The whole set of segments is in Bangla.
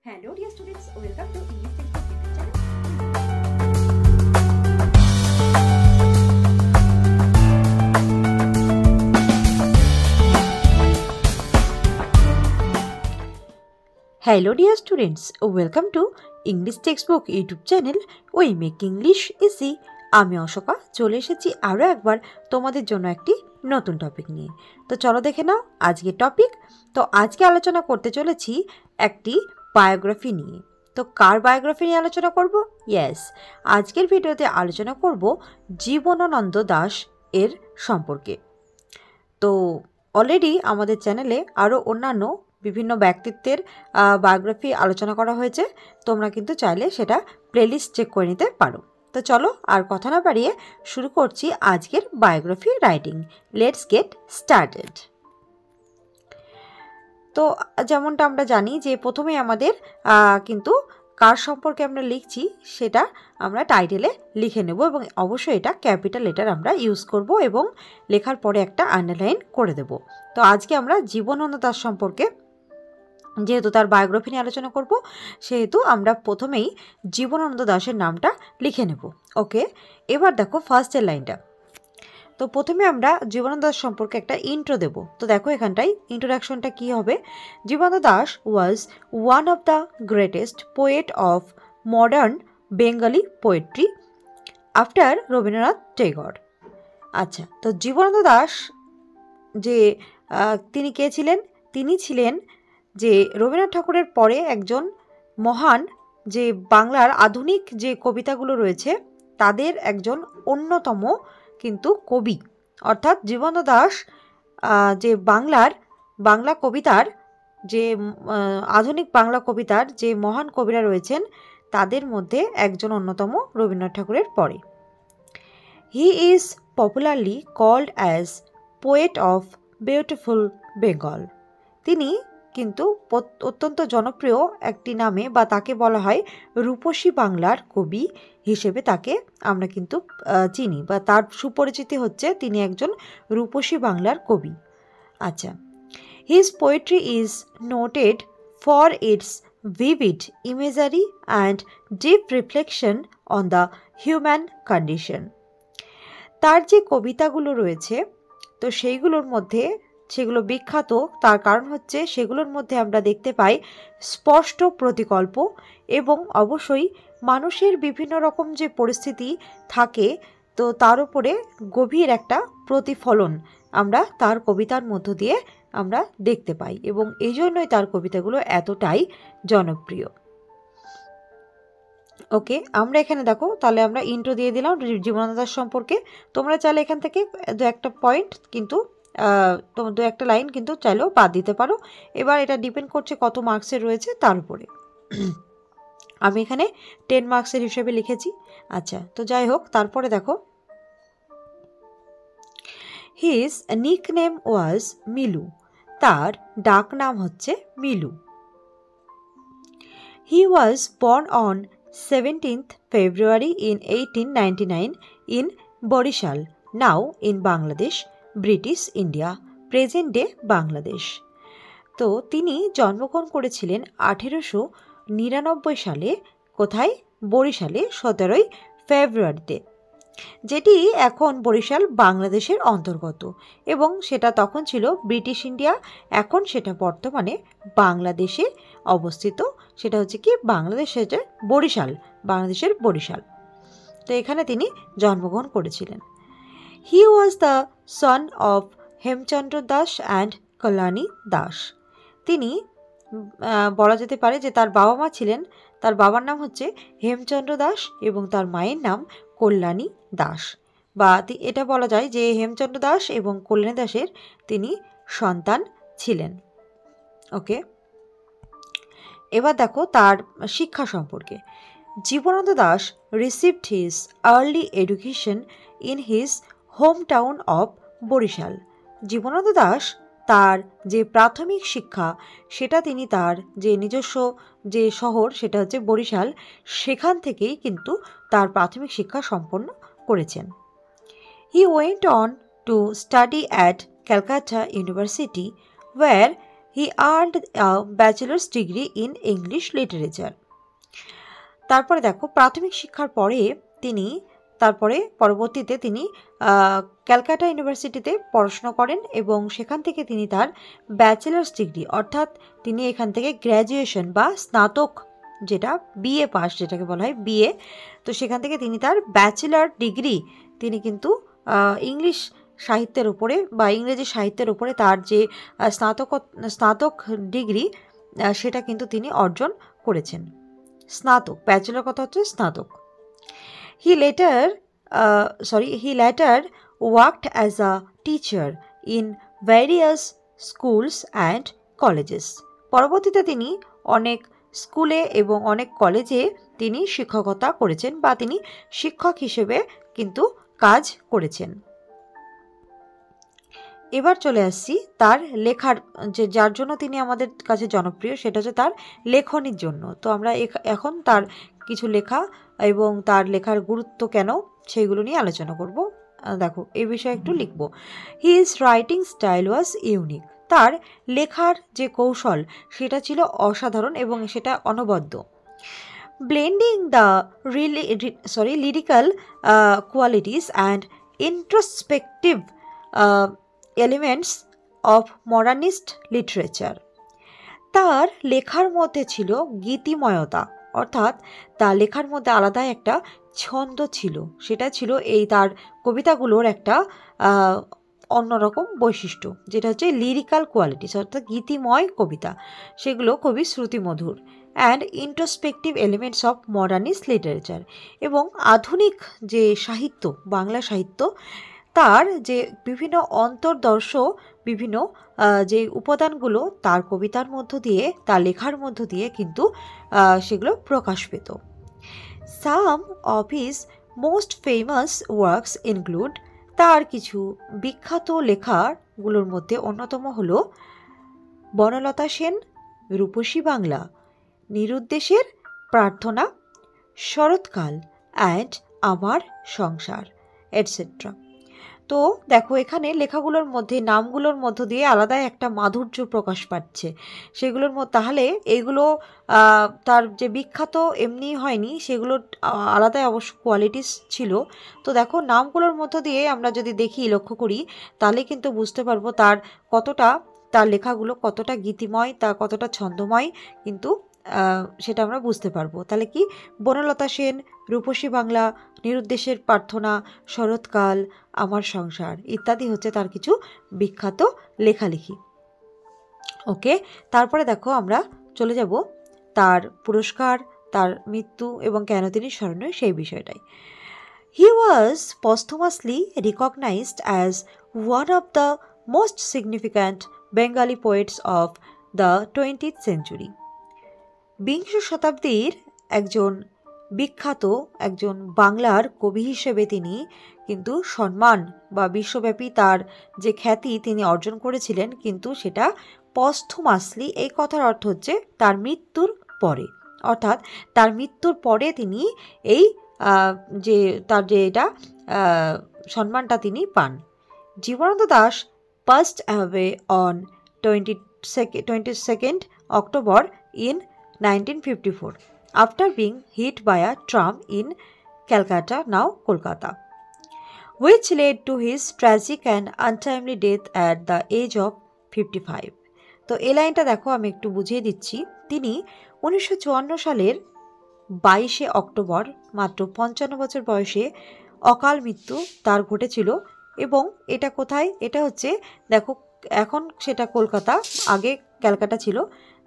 Hello dear students, welcome to English Textbook YouTube channel. Hello dear students, welcome to English Textbook YouTube channel. We make English easy. আমি অশোকা চলে এসেছি আরও একবার তোমাদের জন্য একটি নতুন টপিক নিয়ে। তো চলো দেখে নাও আজকের টপিক। তো আজকে আলোচনা করতে চলেছি একটি বায়োগ্রাফি নিয়ে। তো কার বায়োগ্রাফি নিয়ে আলোচনা করব? ইয়েস, আজকের ভিডিওতে আলোচনা করব জীবনানন্দ দাশ এর সম্পর্কে। তো অলরেডি আমাদের চ্যানেলে আরও অন্যান্য বিভিন্ন ব্যক্তিত্বের বায়োগ্রাফি আলোচনা করা হয়েছে, তোমরা কিন্তু চাইলে সেটা প্লেলিস্ট চেক করে নিতে পারো। তো চলো আর কথা না বাড়িয়ে শুরু করছি আজকের biography writing. Let's get started. তো যেমনটা আমরা জানি যে প্রথমে আমাদের কিন্তু কার সম্পর্কে আমরা লিখছি সেটা আমরা টাইটেলে লিখে নেব এবং অবশ্যই এটা ক্যাপিটাল লেটার আমরা ইউজ করব এবং লেখার পরে একটা আন্ডারলাইন করে দেব। তো আজকে আমরা জীবনানন্দ দাশ সম্পর্কে যেহেতু তার বায়োগ্রাফি নিয়ে আলোচনা করব, সেহেতু আমরা প্রথমেই জীবনানন্দ দাশের নামটা লিখে নেব। ওকে, এবার দেখো ফার্স্টের লাইনটা। তো প্রথমে আমরা জীবনানন্দ দাশ সম্পর্কে একটা ইন্ট্রো দেব। তো দেখো এখানটাই ইন্ট্রোডাকশনটা কী হবে। Jibanananda Das was one of the greatest poet of modern Bengali poetry after Rabindranath Tagore. আচ্ছা, তো জীবনানন্দ দাশ যে তিনি কে ছিলেন? তিনি ছিলেন যে রবীন্দ্রনাথ ঠাকুরের পরে একজন মহান, যে বাংলার আধুনিক যে কবিতাগুলো রয়েছে তাদের একজন অন্যতম কিন্তু কবি। অর্থাৎ জীবনানন্দ দাশ যে বাংলা কবিতার যে আধুনিক বাংলা কবিতার যে মহান কবিরা রয়েছেন তাদের মধ্যে একজন অন্যতম রবীন্দ্রনাথ ঠাকুরের পরে। He is popularly called as poet of beautiful Bengal. তিনি কিন্তু অত্যন্ত জনপ্রিয় একটি নামে বা তাকে বলা হয় রূপসী বাংলার কবি হিসেবে তাকে আমরা কিন্তু চিনি, বা তার সুপরিচিতি হচ্ছে তিনি একজন রূপসী বাংলার কবি। আচ্ছা, his poetry is noted for its vivid imagery and deep reflection on the human condition. তার যে কবিতাগুলো রয়েছে তো সেইগুলোর মধ্যে সেগুলো বিখ্যাত, তার কারণ হচ্ছে সেগুলোর মধ্যে আমরা দেখতে পাই স্পষ্ট প্রতিকল্প এবং অবশ্যই মানুষের বিভিন্ন রকম যে পরিস্থিতি থাকে তো তার উপরে গভীর একটা প্রতিফলন আমরা তার কবিতার মধ্য দিয়ে আমরা দেখতে পাই এবং এই জন্যই তার কবিতাগুলো এতটাই জনপ্রিয়। ওকে, আমরা এখানে দেখো তাহলে আমরা ইন্ট্রো দিয়ে দিলাম জীবনানন্দ দাশ সম্পর্কে। তোমরা চাইলে এখান থেকে দু একটা পয়েন্ট কিন্তু দু একটা লাইন কিন্তু চাইলেও বাদ দিতে পারো। এবার এটা ডিপেন্ড করছে কত মার্কসের রয়েছে তার উপরে। আমি এখানে 10 মার্কসের হিসেবে লিখেছি। আচ্ছা, তো যাই হোক, তারপরে দেখো হিজ নিকনেম ওয়াজ মিলু। তার ডাক নাম হচ্ছে Milu. He was born on 17th February in 1899 in Borishal, now in Bangladesh, British India, present day Bangladesh. তো তিনি জন্মগ্রহণ করেছিলেন 1899 সালে। কোথায়? বরিশালে, 17ই ফেব্রুয়ারিতে, যেটি এখন বরিশাল বাংলাদেশের অন্তর্গত এবং সেটা তখন ছিল ব্রিটিশ ইন্ডিয়া, এখন সেটা বর্তমানে বাংলাদেশে অবস্থিত। সেটা হচ্ছে কি বাংলাদেশের বরিশাল, বাংলাদেশের বরিশাল। তো এখানে তিনি জন্মগ্রহণ করেছিলেন। He was the son of Hemchandra Das and Kalyani Das. তিনি বলা যেতে পারে যে তার বাবা মা ছিলেন, তার বাবার নাম হচ্ছে হেমচন্দ্র দাস এবং তার মায়ের নাম কল্যাণী দাস, বা এটা বলা যায় যে হেমচন্দ্র দাস এবং কল্যাণী দাসের তিনি সন্তান ছিলেন। ওকে, এবার দেখো তার শিক্ষা সম্পর্কে। Jibanananda Das received his early education in his home town of Barisal. Jibanananda Das তার যে প্রাথমিক শিক্ষা সেটা তিনি তার যে নিজস্ব যে শহর সেটা হচ্ছে বরিশাল, সেখান থেকেই কিন্তু তার প্রাথমিক শিক্ষা সম্পন্ন করেছেন। He went on to study at Calcutta university where he earned bachelor's degree in English literature. তারপরে দেখো প্রাথমিক শিক্ষার পরে তিনি পরবর্তীতে তিনি ক্যালকাটা ইউনিভার্সিটিতে পড়াশোনা করেন এবং সেখান থেকে তিনি তার ব্যাচেলার্স ডিগ্রি অর্থাৎ তিনি এখান থেকে গ্র্যাজুয়েশন বা স্নাতক যেটা বিএ পাস যেটাকে বলা হয় বিএ, তো সেখান থেকে তিনি তার ব্যাচেলার ডিগ্রি তিনি কিন্তু ইংলিশ সাহিত্যের উপরে বা ইংরেজি সাহিত্যের উপরে তার যে স্নাতক ডিগ্রি সেটা কিন্তু তিনি অর্জন করেছেন। স্নাতক, ব্যাচেলর কথা হচ্ছে স্নাতক। He later worked as a teacher in various schools and colleges. পরবর্তীতে তিনি অনেক স্কুলে এবং অনেক কলেজে তিনি শিক্ষকতা করেছেন বা তিনি শিক্ষক হিসেবে কিন্তু কাজ করেছেন। এবার চলে আসছি তার লেখার যার জন্য তিনি আমাদের কাছে জনপ্রিয়, সেটা হচ্ছে তার লেখনির জন্য। তো আমরা এখন তার কিছু লেখা এবং তার লেখার গুরুত্ব কেন সেইগুলো নিয়ে আলোচনা করব। দেখো এই বিষয়ে একটু লিখব। হিজ রাইটিং স্টাইল ওয়াজ ইউনিক। তার লেখার যে কৌশল সেটা ছিল অসাধারণ এবং সেটা অনবদ্য। Blending the lyrical qualities and introspective elements of modernist literature. তার লেখার মধ্যে ছিল গীতিময়তা, অর্থাৎ তার লেখার মধ্যে আলাদা একটা ছন্দ ছিল, সেটা ছিল এই তার কবিতাগুলোর একটা অন্যরকম বৈশিষ্ট্য, যেটা হচ্ছে লিরিক্যাল কোয়ালিটিস অর্থাৎ গীতিময় কবিতা, সেগুলো খুবই শ্রুতিমধুর। And introspective elements of modernist literature, এবং আধুনিক যে সাহিত্য বাংলা সাহিত্য তার যে বিভিন্ন অন্তর্দর্শ বিভিন্ন যে উপাদানগুলো তার কবিতার মধ্য দিয়ে তার লেখার মধ্য দিয়ে কিন্তু সেগুলো প্রকাশ পেত। Some of his most famous works include, তার কিছু বিখ্যাত লেখাগুলোর মধ্যে অন্যতম হল বনলতা সেন, রূপসী বাংলা, নিরুদ্দেশের প্রার্থনা, শরৎকাল অ্যান্ড আমার সংসার এটসেট্রা। তো দেখো এখানে লেখাগুলোর মধ্যে নামগুলোর মধ্য দিয়ে আলাদা একটা মাধুর্য প্রকাশ পাচ্ছে সেগুলোর মধ্যে, তাহলে এইগুলো তার যে বিখ্যাত এমনি হয়নি, সেগুলোর আলাদাই অবশ্য কোয়ালিটিস ছিল। তো দেখো নামগুলোর মধ্য দিয়ে আমরা যদি দেখি লক্ষ্য করি তাহলে কিন্তু বুঝতে পারবো তার লেখাগুলো কতটা গীতিময়, তা কতটা ছন্দময়, কিন্তু সেটা আমরা বুঝতে পারবো। তাহলে কি বনলতা সেন, রূপসী বাংলা, নিরুদ্দেশের প্রার্থনা, শরৎকাল, আমার সংসার ইত্যাদি হচ্ছে তার কিছু বিখ্যাত লেখালেখি। ওকে, তারপরে দেখো আমরা চলে যাব তার পুরস্কার, তার মৃত্যু এবং কেন তিনি স্মরণীয় সেই বিষয়টাই। হি ওয়াজ posthumously recognized as one of the most significant Bengali poets of the 20th century. বিংশ শতাব্দীর বিখ্যাত একজন বাংলার কবি হিসেবে তিনি কিন্তু সম্মান বা বিশ্বব্যাপী তার যে খ্যাতি তিনি অর্জন করেছিলেন, কিন্তু সেটা পস্থুমাসলি, এই কথার অর্থ হচ্ছে তার মৃত্যুর পরে, অর্থাৎ তার মৃত্যুর পরে তিনি এই এটা সম্মানটা তিনি পান। Jibanananda Das passed away on 22nd October in 1954 after being hit by a tram in Calcutta, now Kolkata, which led to his tragic and untimely death at the age of 55. তো এই লাইনটা দেখো আমি একটু বুঝিয়ে দিচ্ছি। তিনি 1954 সালের 22শে অক্টোবর মাত্র 55 বছর বয়সে অকাল মৃত্যু তার ঘটেছিল। এবং এটা কোথায়? এটা হচ্ছে দেখো এখন সেটা কলকাতা, আগে ক্যালকাটা ছিল।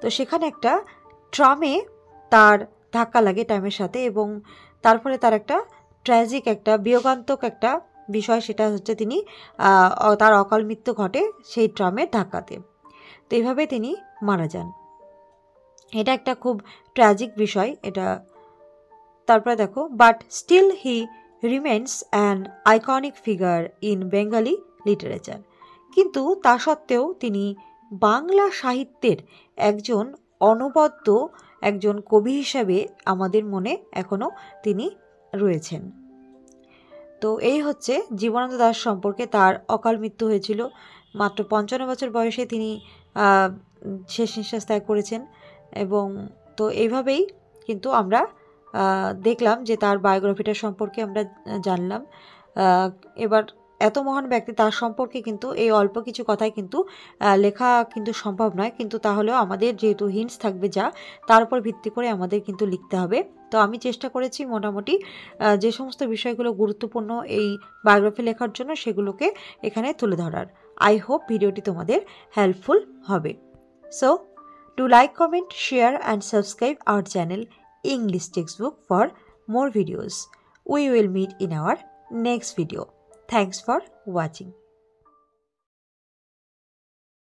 তো সেখানে একটা ট্রামে তার ধাক্কা লাগে টাইমের সাথে, এবং তারপরে তার একটা ট্র্যাজিক একটা বিয়োগান্তক একটা বিষয়, সেটা হচ্ছে তিনি তার অকাল মৃত্যু ঘটে সেই ট্রামের ধাক্কাতে। তো এইভাবে তিনি মারা যান। এটা একটা খুব ট্র্যাজিক বিষয় এটা। তারপরে দেখো but still he remains an iconic figure in Bengali literature, কিন্তু তা সত্ত্বেও তিনি বাংলা সাহিত্যের একজন অনবদ্য একজন কবি হিসাবে আমাদের মনে এখনও তিনি রয়েছেন। তো এই হচ্ছে জীবনানন্দ দাশ সম্পর্কে। তার অকাল মৃত্যু হয়েছিল মাত্র 55 বছর বয়সে। তিনি শেষ নিঃশ্বাস ত্যাগ করেছেন। এবং তো এইভাবেই কিন্তু আমরা দেখলাম যে তার বায়োগ্রাফিটা সম্পর্কে আমরা জানলাম। এবার এত মহান ব্যক্তি, তার সম্পর্কে কিন্তু এই অল্প কিছু কথায় কিন্তু লেখা কিন্তু সম্ভব নয়, কিন্তু তাহলেও আমাদের যেহেতু হিন্টস থাকবে যা, তার উপর ভিত্তি করে আমাদের কিন্তু লিখতে হবে। তো আমি চেষ্টা করেছি মোটামুটি যে সমস্ত বিষয়গুলো গুরুত্বপূর্ণ এই বায়োগ্রাফি লেখার জন্য সেগুলোকে এখানে তুলে ধরার। আই হোপ ভিডিওটি তোমাদের হেল্পফুল হবে। So do like, comment, share and subscribe our channel English Textbook for more videos. We will meet in our next video. Thanks for watching.